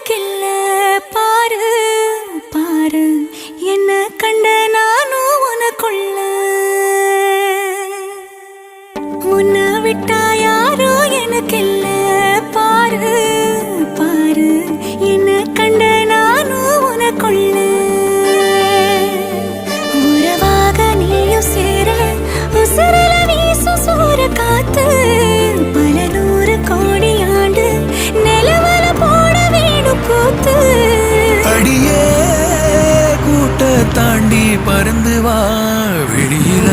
எனக்கு இல்ல பாரு பாரு என்ன கண்ட நானும் உனக்குள்ள உன்னை விட்டா யாரோ எனக்கு இல்ல பாரு பாரு என்ன கண்ட நானும் உனக்குள்ள உறவாக நீயும் சேர உசுரல வீசும் சூற காத்து பல நூறு கோடி ஆண்டு நிலவல போட வேணும் கூத்து அடியே கூட்ட தாண்டி பறந்து வா வெளியில